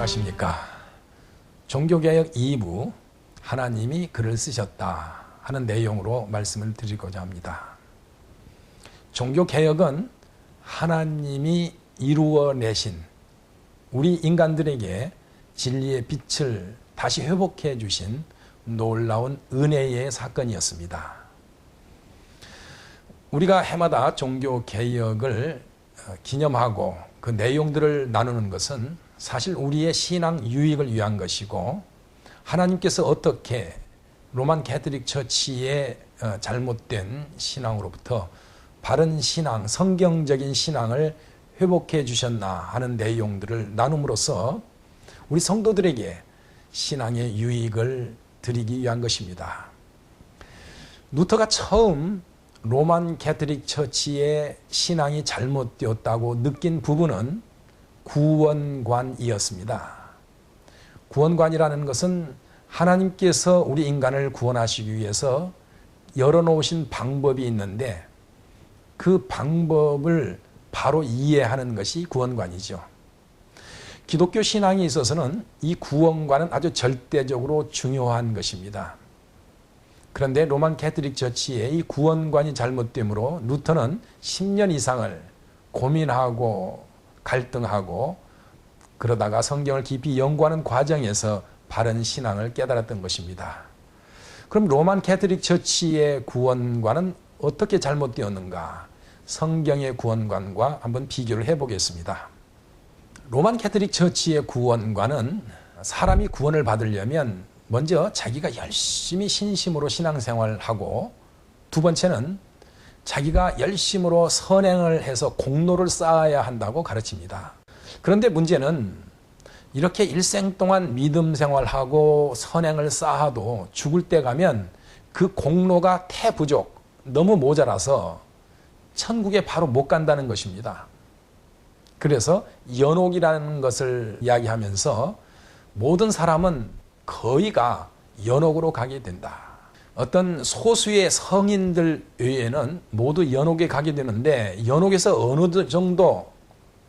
안녕하십니까. 종교개혁 2부 하나님이 글을 쓰셨다 하는 내용으로 말씀을 드리고자 합니다. 종교개혁은 하나님이 이루어내신 우리 인간들에게 진리의 빛을 다시 회복해 주신 놀라운 은혜의 사건이었습니다. 우리가 해마다 종교개혁을 기념하고 그 내용들을 나누는 것은 사실 우리의 신앙 유익을 위한 것이고, 하나님께서 어떻게 로만 캐톨릭 처치의 잘못된 신앙으로부터 바른 신앙, 성경적인 신앙을 회복해 주셨나 하는 내용들을 나눔으로써 우리 성도들에게 신앙의 유익을 드리기 위한 것입니다. 루터가 처음 로만 캐톨릭 처치의 신앙이 잘못되었다고 느낀 부분은 구원관이었습니다. 구원관이라는 것은 하나님께서 우리 인간을 구원하시기 위해서 열어놓으신 방법이 있는데 그 방법을 바로 이해하는 것이 구원관이죠. 기독교 신앙에 있어서는 이 구원관은 아주 절대적으로 중요한 것입니다. 그런데 로만 캐톨릭 처치의 이 구원관이 잘못되므로 루터는 10년 이상을 고민하고 갈등하고 그러다가 성경을 깊이 연구하는 과정에서 바른 신앙을 깨달았던 것입니다. 그럼 로만 캐톨릭 처치의 구원관은 어떻게 잘못되었는가? 성경의 구원관과 한번 비교를 해보겠습니다. 로만 캐톨릭 처치의 구원관은 사람이 구원을 받으려면 먼저 자기가 열심히 신심으로 신앙생활을 하고, 두 번째는 자기가 열심으로 선행을 해서 공로를 쌓아야 한다고 가르칩니다. 그런데 문제는 이렇게 일생 동안 믿음 생활하고 선행을 쌓아도 죽을 때 가면 그 공로가 태부족, 너무 모자라서 천국에 바로 못 간다는 것입니다. 그래서 연옥이라는 것을 이야기하면서 모든 사람은 거의가 연옥으로 가게 된다. 어떤 소수의 성인들 외에는 모두 연옥에 가게 되는데, 연옥에서 어느 정도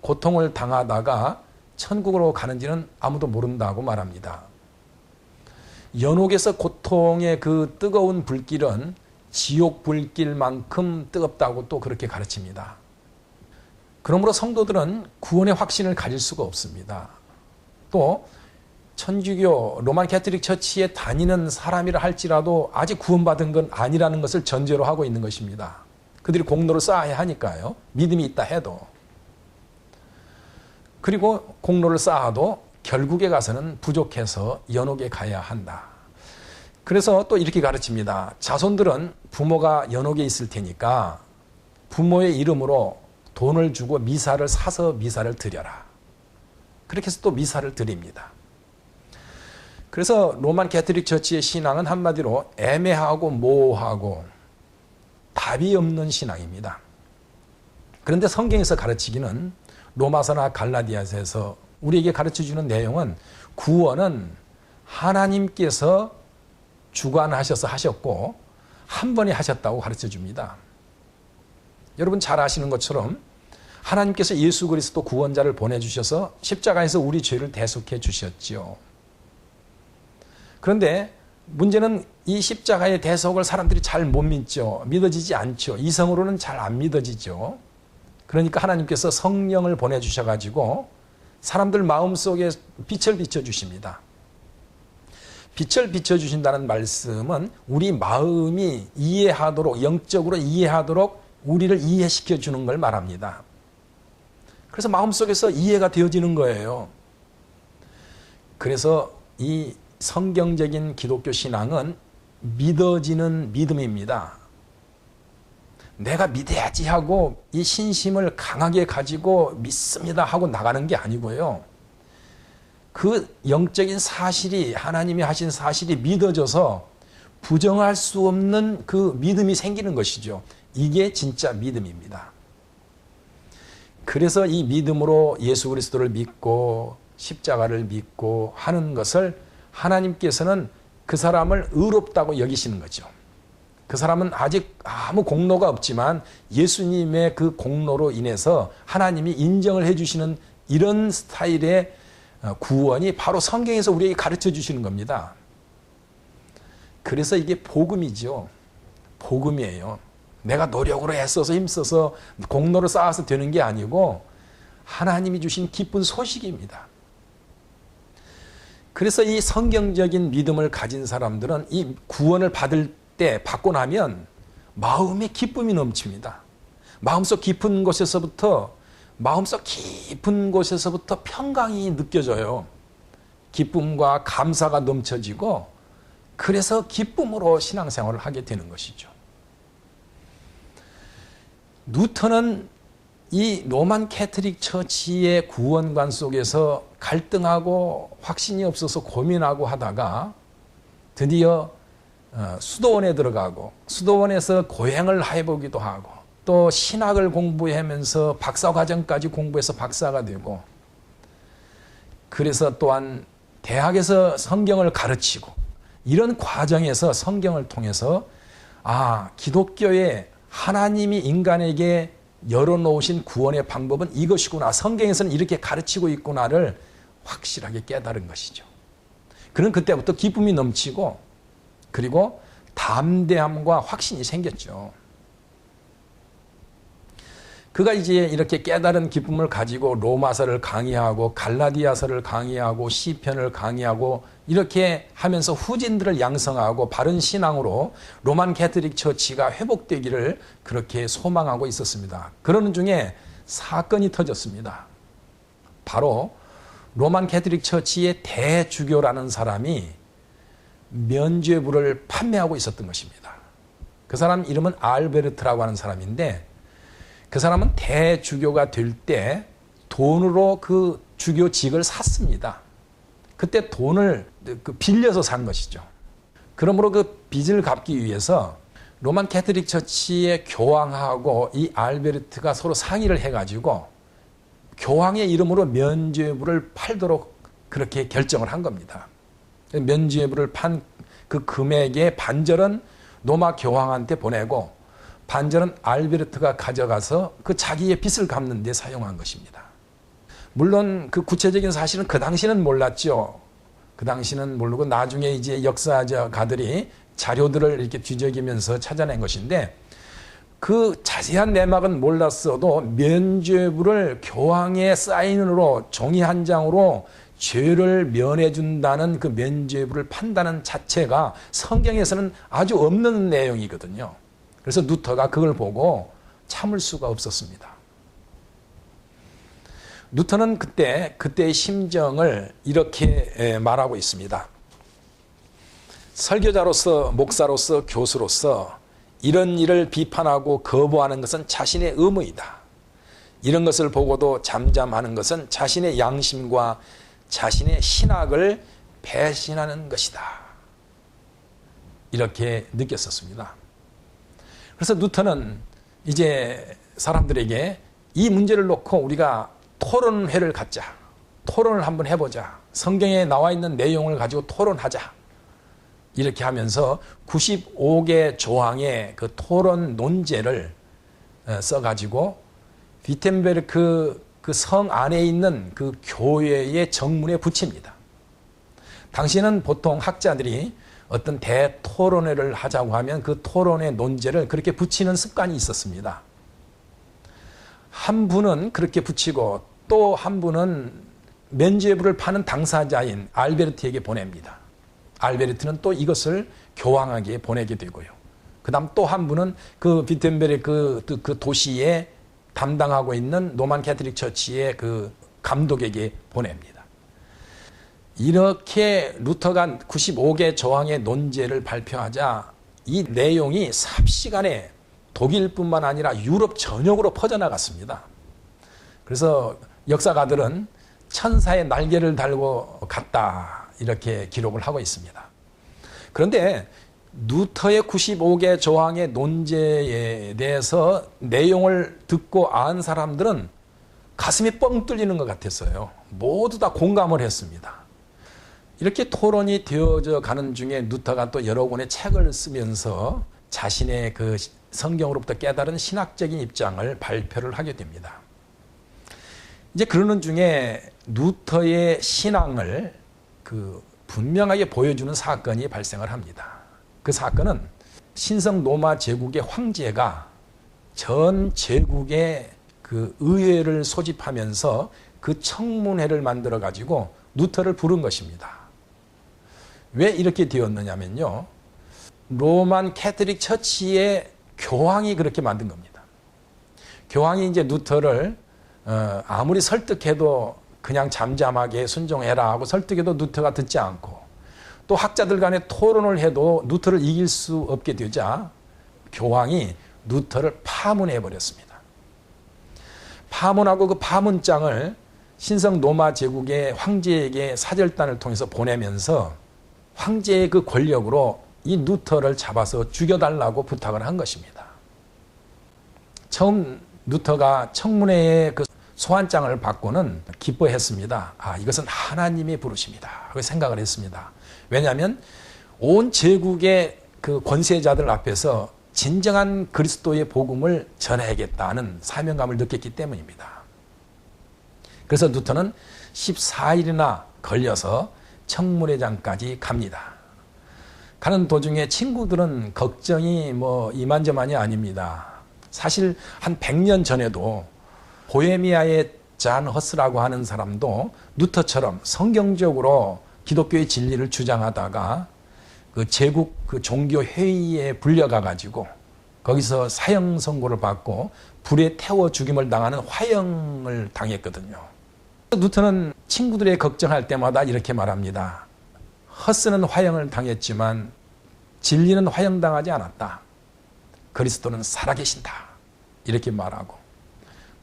고통을 당하다가 천국으로 가는지는 아무도 모른다고 말합니다. 연옥에서 고통의 그 뜨거운 불길은 지옥 불길만큼 뜨겁다고 또 그렇게 가르칩니다. 그러므로 성도들은 구원의 확신을 가질 수가 없습니다. 또 천주교 로만 캐톨릭 처치에 다니는 사람이라 할지라도 아직 구원받은 건 아니라는 것을 전제로 하고 있는 것입니다. 그들이 공로를 쌓아야 하니까요. 믿음이 있다 해도. 그리고 공로를 쌓아도 결국에 가서는 부족해서 연옥에 가야 한다. 그래서 또 이렇게 가르칩니다. 자손들은 부모가 연옥에 있을 테니까 부모의 이름으로 돈을 주고 미사를 사서 미사를 드려라. 그렇게 해서 또 미사를 드립니다. 그래서 로만 캐톨릭 처치의 신앙은 한마디로 애매하고 모호하고 답이 없는 신앙입니다. 그런데 성경에서 가르치기는 로마서나 갈라디아서에서 우리에게 가르쳐주는 내용은 구원은 하나님께서 주관하셔서 하셨고 한 번에 하셨다고 가르쳐줍니다. 여러분 잘 아시는 것처럼 하나님께서 예수 그리스도 구원자를 보내주셔서 십자가에서 우리 죄를 대속해 주셨죠. 그런데 문제는 이 십자가의 대속을 사람들이 잘 못 믿죠. 믿어지지 않죠. 이성으로는 잘 안 믿어지죠. 그러니까 하나님께서 성령을 보내주셔가지고 사람들 마음속에 빛을 비춰주십니다. 빛을 비춰주신다는 말씀은 우리 마음이 이해하도록, 영적으로 이해하도록 우리를 이해시켜 주는 걸 말합니다. 그래서 마음속에서 이해가 되어지는 거예요. 그래서 이 성경적인 기독교 신앙은 믿어지는 믿음입니다. 내가 믿어야지 하고 이 신심을 강하게 가지고 믿습니다 하고 나가는 게 아니고요. 그 영적인 사실이, 하나님이 하신 사실이 믿어져서 부정할 수 없는 그 믿음이 생기는 것이죠. 이게 진짜 믿음입니다. 그래서 이 믿음으로 예수 그리스도를 믿고 십자가를 믿고 하는 것을 하나님께서는 그 사람을 의롭다고 여기시는 거죠. 그 사람은 아직 아무 공로가 없지만 예수님의 그 공로로 인해서 하나님이 인정을 해주시는 이런 스타일의 구원이 바로 성경에서 우리에게 가르쳐 주시는 겁니다. 그래서 이게 복음이죠. 복음이에요. 내가 노력으로 애써서 힘써서 공로를 쌓아서 되는 게 아니고 하나님이 주신 기쁜 소식입니다. 그래서 이 성경적인 믿음을 가진 사람들은 이 구원을 받고 나면 마음에 기쁨이 넘칩니다. 마음속 깊은 곳에서부터 평강이 느껴져요. 기쁨과 감사가 넘쳐지고 그래서 기쁨으로 신앙생활을 하게 되는 것이죠. 누턴은 이 로만 캐톨릭 처치의 구원관 속에서 갈등하고 확신이 없어서 고민하고 하다가 드디어 수도원에 들어가고 수도원에서 고행을 해보기도 하고 또 신학을 공부하면서 박사과정까지 공부해서 박사가 되고 그래서 또한 대학에서 성경을 가르치고 이런 과정에서 성경을 통해서 기독교의 하나님이 인간에게 열어놓으신 구원의 방법은 이것이구나. 성경에서는 이렇게 가르치고 있구나를 확실하게 깨달은 것이죠. 그는 그때부터 기쁨이 넘치고 그리고 담대함과 확신이 생겼죠. 그가 이제 이렇게 깨달은 기쁨을 가지고 로마서를 강의하고 갈라디아서를 강의하고 시편을 강의하고 이렇게 하면서 후진들을 양성하고 바른 신앙으로 로만 캐톨릭 처치가 회복되기를 그렇게 소망하고 있었습니다. 그러는 중에 사건이 터졌습니다. 바로 로만 캐톨릭 처치의 대주교라는 사람이 면죄부를 판매하고 있었던 것입니다. 그 사람 이름은 알베르트라고 하는 사람인데 그 사람은 대주교가 될 때 돈으로 그 주교직을 샀습니다. 그때 돈을 빌려서 산 것이죠. 그러므로 그 빚을 갚기 위해서 로만 캐톨릭 처치의 교황하고 이 알베르트가 서로 상의를 해가지고 교황의 이름으로 면죄부를 팔도록 그렇게 결정을 한 겁니다. 면죄부를 판 그 금액의 반절은 로마 교황한테 보내고 반절은 알베르트가 가져가서 그 자기의 빚을 갚는 데 사용한 것입니다. 물론 그 구체적인 사실은 그 당시는 몰랐죠. 그 당시는 모르고 나중에 이제 역사가들이 자료들을 이렇게 뒤적이면서 찾아낸 것인데 그 자세한 내막은 몰랐어도 면죄부를 교황의 사인으로 종이 한 장으로 죄를 면해준다는 그 면죄부를 판다는 자체가 성경에서는 아주 없는 내용이거든요. 그래서 루터가 그걸 보고 참을 수가 없었습니다. 루터는 그때의 심정을 이렇게 말하고 있습니다. 설교자로서, 목사로서, 교수로서 이런 일을 비판하고 거부하는 것은 자신의 의무이다. 이런 것을 보고도 잠잠하는 것은 자신의 양심과 자신의 신학을 배신하는 것이다. 이렇게 느꼈었습니다. 그래서 루터는 이제 사람들에게 이 문제를 놓고 우리가 토론회를 갖자. 토론을 한번 해보자. 성경에 나와 있는 내용을 가지고 토론하자. 이렇게 하면서 95개 조항의 그 토론 논제를 써가지고 비텐베르크 그 성 안에 있는 그 교회의 정문에 붙입니다. 당시에는 보통 학자들이 어떤 대토론회를 하자고 하면 그 토론의 논제를 그렇게 붙이는 습관이 있었습니다. 한 분은 그렇게 붙이고 또 한 분은 면죄부를 파는 당사자인 알베르트에게 보냅니다. 알베르트는 또 이것을 교황에게 보내게 되고요. 그 다음 또 한 분은 그 비텐베르크 그 도시에 담당하고 있는 로만 캐톨릭 처치의 그 감독에게 보냅니다. 이렇게 루터가 95개 조항의 논제를 발표하자 이 내용이 삽시간에 독일뿐만 아니라 유럽 전역으로 퍼져나갔습니다. 그래서 역사가들은 천사의 날개를 달고 갔다 이렇게 기록을 하고 있습니다. 그런데 루터의 95개 조항의 논제에 대해서 내용을 듣고 안 사람들은 가슴이 뻥 뚫리는 것 같았어요. 모두 다 공감을 했습니다. 이렇게 토론이 되어져 가는 중에 루터가 또 여러 권의 책을 쓰면서 자신의 그 성경으로부터 깨달은 신학적인 입장을 발표를 하게 됩니다. 이제 그러는 중에 루터의 신앙을 분명하게 보여주는 사건이 발생을 합니다. 그 사건은 신성 로마 제국의 황제가 전 제국의 그 의회를 소집하면서 그 청문회를 만들어 가지고 루터를 부른 것입니다. 왜 이렇게 되었느냐면요, 로만 캐톨릭 처치의 교황이 그렇게 만든 겁니다. 교황이 이제 루터를 아무리 설득해도 그냥 잠잠하게 순종해라 하고 설득해도 루터가 듣지 않고, 또 학자들 간에 토론을 해도 루터를 이길 수 없게 되자 교황이 루터를 파문해 버렸습니다. 파문하고 그 파문장을 신성 로마 제국의 황제에게 사절단을 통해서 보내면서 황제의 그 권력으로 이 루터를 잡아서 죽여달라고 부탁을 한 것입니다. 처음 루터가 청문회의 그 소환장을 받고는 기뻐했습니다. 이것은 하나님의 부르심이다 하고 생각을 했습니다. 왜냐하면 온 제국의 그 권세자들 앞에서 진정한 그리스도의 복음을 전해야겠다는 사명감을 느꼈기 때문입니다. 그래서 루터는 14일이나 걸려서 청문회장까지 갑니다. 가는 도중에 친구들은 걱정이 이만저만이 아닙니다. 사실 한 100년 전에도 보헤미아의 잔 허스라고 하는 사람도 루터처럼 성경적으로 기독교의 진리를 주장하다가 그 제국 그 종교 회의에 불려가 가지고 거기서 사형 선고를 받고 불에 태워 죽임을 당하는 화형을 당했거든요. 루터는 친구들의 걱정할 때마다 이렇게 말합니다. 허스는 화형을 당했지만 진리는 화형당하지 않았다. 그리스도는 살아계신다. 이렇게 말하고,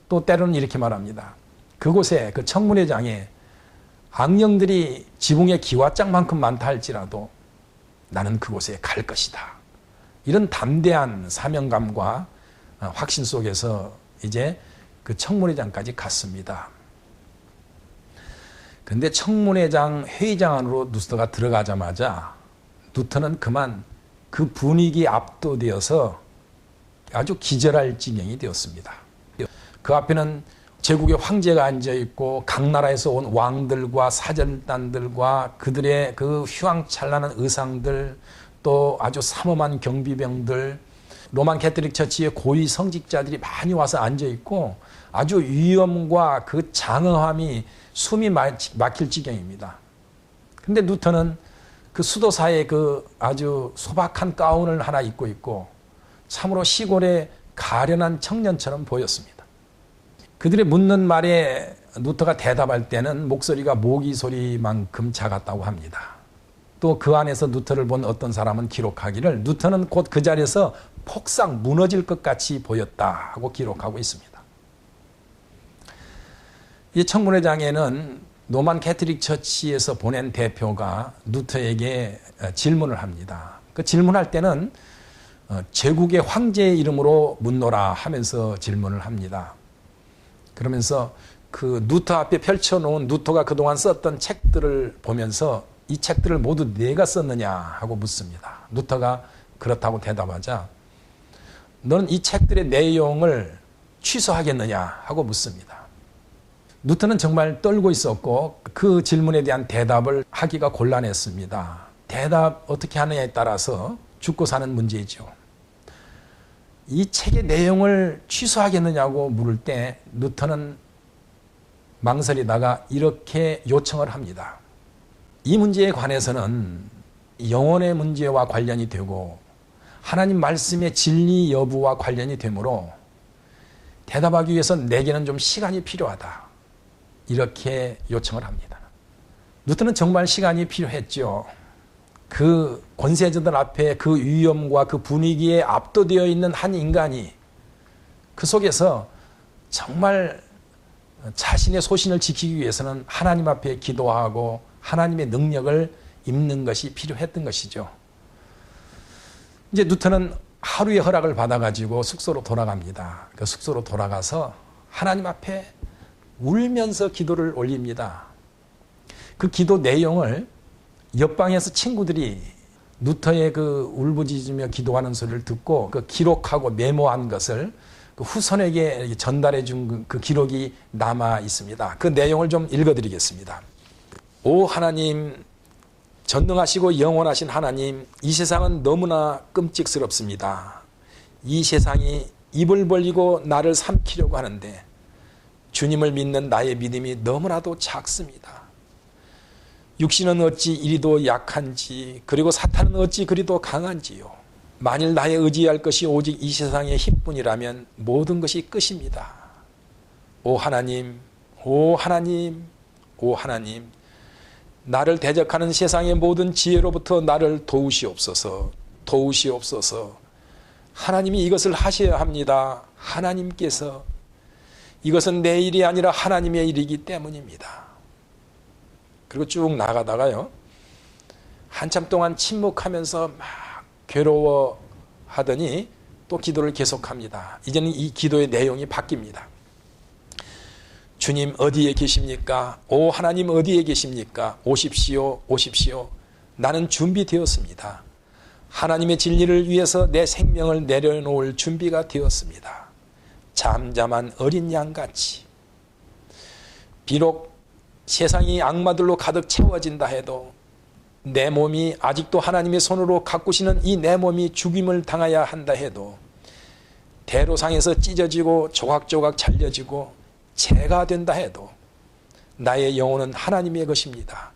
또 때로는 이렇게 말합니다. 그곳에 그 청문회장에 악령들이 지붕의 기와장만큼 많다 할지라도 나는 그곳에 갈 것이다. 이런 담대한 사명감과 확신 속에서 이제 그 청문회장까지 갔습니다. 그런데 청문회장 회의장 안으로 루터가 들어가자마자 루터는 그만 그 분위기에 압도되어서 아주 기절할 지경이 되었습니다. 그 앞에는 제국의 황제가 앉아있고 각 나라에서 온 왕들과 사절단들과 그들의 그 휘황찬란한 의상들, 또 아주 삼엄한 경비병들, 로만 캐톨릭 처치의 고위 성직자들이 많이 와서 앉아있고 아주 위엄과 그 장엄함이 숨이 막힐 지경입니다. 근데 루터는 그 수도사의 그 아주 소박한 가운을 하나 입고 있고 참으로 시골의 가련한 청년처럼 보였습니다. 그들의 묻는 말에 루터가 대답할 때는 목소리가 모기 소리만큼 작았다고 합니다. 또 그 안에서 루터를 본 어떤 사람은 기록하기를 루터는 곧 그 자리에서 폭삭 무너질 것 같이 보였다 하고 기록하고 있습니다. 이 청문회장에는 로만 캐톨릭 처치에서 보낸 대표가 루터에게 질문을 합니다. 그 질문할 때는 제국의 황제의 이름으로 묻노라 하면서 질문을 합니다. 그러면서 그 루터 앞에 펼쳐놓은 루터가 그동안 썼던 책들을 보면서 이 책들을 모두 내가 썼느냐 하고 묻습니다. 루터가 그렇다고 대답하자 너는 이 책들의 내용을 취소하겠느냐 하고 묻습니다. 루터는 정말 떨고 있었고 그 질문에 대한 대답을 하기가 곤란했습니다. 대답 어떻게 하느냐에 따라서 죽고 사는 문제이죠. 이 책의 내용을 취소하겠느냐고 물을 때 루터는 망설이다가 이렇게 요청을 합니다. 이 문제에 관해서는 영혼의 문제와 관련이 되고 하나님 말씀의 진리 여부와 관련이 되므로 대답하기 위해서 내게는 좀 시간이 필요하다. 이렇게 요청을 합니다. 루터는 정말 시간이 필요했죠. 그 권세자들 앞에 그 위엄과 그 분위기에 압도되어 있는 한 인간이 그 속에서 정말 자신의 소신을 지키기 위해서는 하나님 앞에 기도하고 하나님의 능력을 입는 것이 필요했던 것이죠. 이제 루터는 하루의 허락을 받아가지고 숙소로 돌아갑니다. 그 숙소로 돌아가서 하나님 앞에 울면서 기도를 올립니다. 그 기도 내용을 옆방에서 친구들이 루터의 그 울부짖으며 기도하는 소리를 듣고 그 기록하고 메모한 것을 그 후손에게 전달해 준 그 기록이 남아 있습니다. 그 내용을 좀 읽어드리겠습니다. 오 하나님, 전능하시고 영원하신 하나님, 이 세상은 너무나 끔찍스럽습니다. 이 세상이 입을 벌리고 나를 삼키려고 하는데 주님을 믿는 나의 믿음이 너무나도 작습니다. 육신은 어찌 이리도 약한지, 그리고 사탄은 어찌 그리도 강한지요. 만일 나의 의지할 것이 오직 이 세상의 힘뿐이라면 모든 것이 끝입니다. 오 하나님, 오 하나님, 오 하나님, 나를 대적하는 세상의 모든 지혜로부터 나를 도우시옵소서, 도우시옵소서. 하나님이 이것을 하셔야 합니다. 하나님께서. 이것은 내 일이 아니라 하나님의 일이기 때문입니다. 그리고 쭉 나가다가요, 한참 동안 침묵하면서 막 괴로워하더니 또 기도를 계속합니다. 이제는 이 기도의 내용이 바뀝니다. 주님 어디에 계십니까? 오 하나님 어디에 계십니까? 오십시오, 오십시오. 나는 준비되었습니다. 하나님의 진리를 위해서 내 생명을 내려놓을 준비가 되었습니다. 잠잠한 어린 양같이. 비록 세상이 악마들로 가득 채워진다 해도 내 몸이 아직도 하나님의 손으로 가꾸시는 이 내 몸이 죽임을 당해야 한다 해도 대로상에서 찢어지고 조각조각 잘려지고 재가 된다 해도 나의 영혼은 하나님의 것입니다.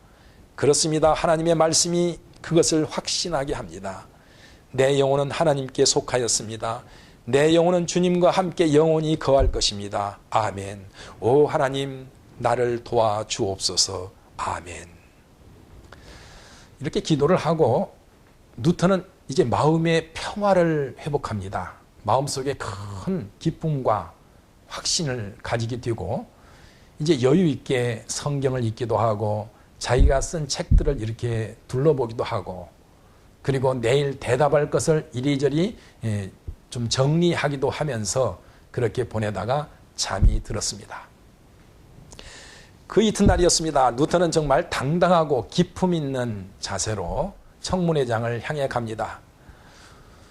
그렇습니다. 하나님의 말씀이 그것을 확신하게 합니다. 내 영혼은 하나님께 속하였습니다. 내 영혼은 주님과 함께 영원히 거할 것입니다. 아멘. 오 하나님, 나를 도와주옵소서. 아멘. 이렇게 기도를 하고 누턴은 이제 마음의 평화를 회복합니다. 마음속에 큰 기쁨과 확신을 가지게 되고 이제 여유 있게 성경을 읽기도 하고 자기가 쓴 책들을 이렇게 둘러보기도 하고 그리고 내일 대답할 것을 이리저리 좀 정리하기도 하면서 그렇게 보내다가 잠이 들었습니다. 그 이튿날이었습니다. 누턴은 정말 당당하고 기품 있는 자세로 청문회장을 향해 갑니다.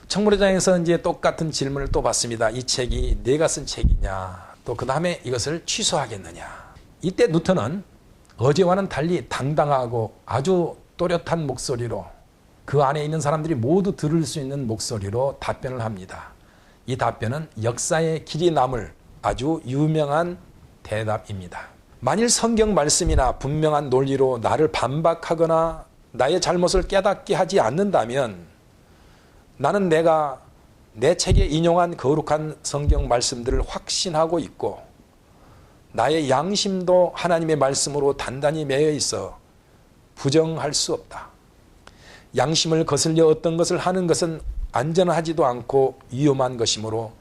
청문회장에서 이제 똑같은 질문을 또 받습니다. 이 책이 내가 쓴 책이냐, 또 그 다음에 이것을 취소하겠느냐. 이때 누턴은 어제와는 달리 당당하고 아주 또렷한 목소리로 그 안에 있는 사람들이 모두 들을 수 있는 목소리로 답변을 합니다. 이 답변은 역사에 길이 남을 아주 유명한 대답입니다. 만일 성경 말씀이나 분명한 논리로 나를 반박하거나 나의 잘못을 깨닫게 하지 않는다면 나는 내가 내 책에 인용한 거룩한 성경 말씀들을 확신하고 있고 나의 양심도 하나님의 말씀으로 단단히 매여 있어 부정할 수 없다. 양심을 거슬려 어떤 것을 하는 것은 안전하지도 않고 위험한 것이므로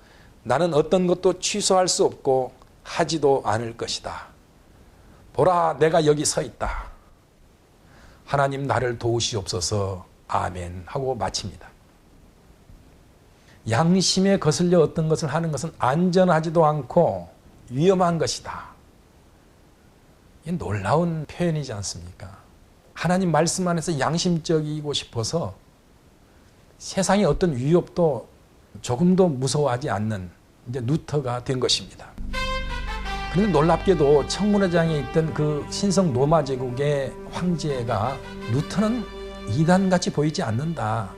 나는 어떤 것도 취소할 수 없고 하지도 않을 것이다. 보라, 내가 여기 서 있다. 하나님 나를 도우시옵소서. 아멘 하고 마칩니다. 양심에 거슬려 어떤 것을 하는 것은 안전하지도 않고 위험한 것이다. 이 놀라운 표현이지 않습니까? 하나님 말씀 안에서 양심적이고 싶어서 세상의 어떤 위협도 조금도 무서워하지 않는 이제 누터가 된 것입니다. 그런데 놀랍게도 청문회장에 있던 그 신성 로마 제국의 황제가 누터는 이단같이 보이지 않는다.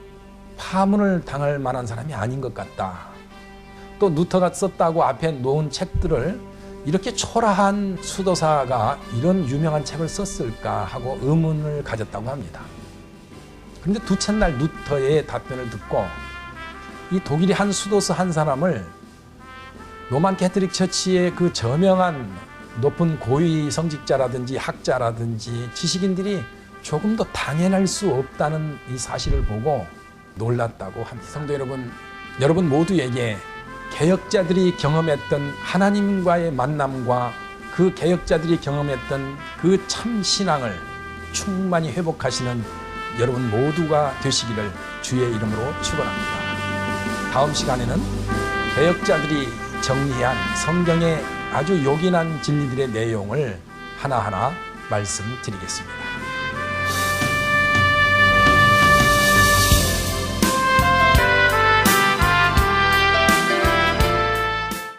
파문을 당할 만한 사람이 아닌 것 같다. 또 누터가 썼다고 앞에 놓은 책들을 이렇게 초라한 수도사가 이런 유명한 책을 썼을까 하고 의문을 가졌다고 합니다. 그런데 두째 날 누터의 답변을 듣고 이 독일의 한 수도사 한 사람을 로만 캐톨릭 처치의 그 저명한 높은 고위 성직자라든지 학자라든지 지식인들이 조금 더 당연할 수 없다는 이 사실을 보고 놀랐다고 합니다. 성도 여러분, 여러분 모두에게 개혁자들이 경험했던 하나님과의 만남과 그 개혁자들이 경험했던 그 참 신앙을 충만히 회복하시는 여러분 모두가 되시기를 주의 이름으로 축원합니다. 다음 시간에는 개혁자들이 정리한 성경의 아주 요긴한 진리들의 내용을 하나하나 말씀드리겠습니다.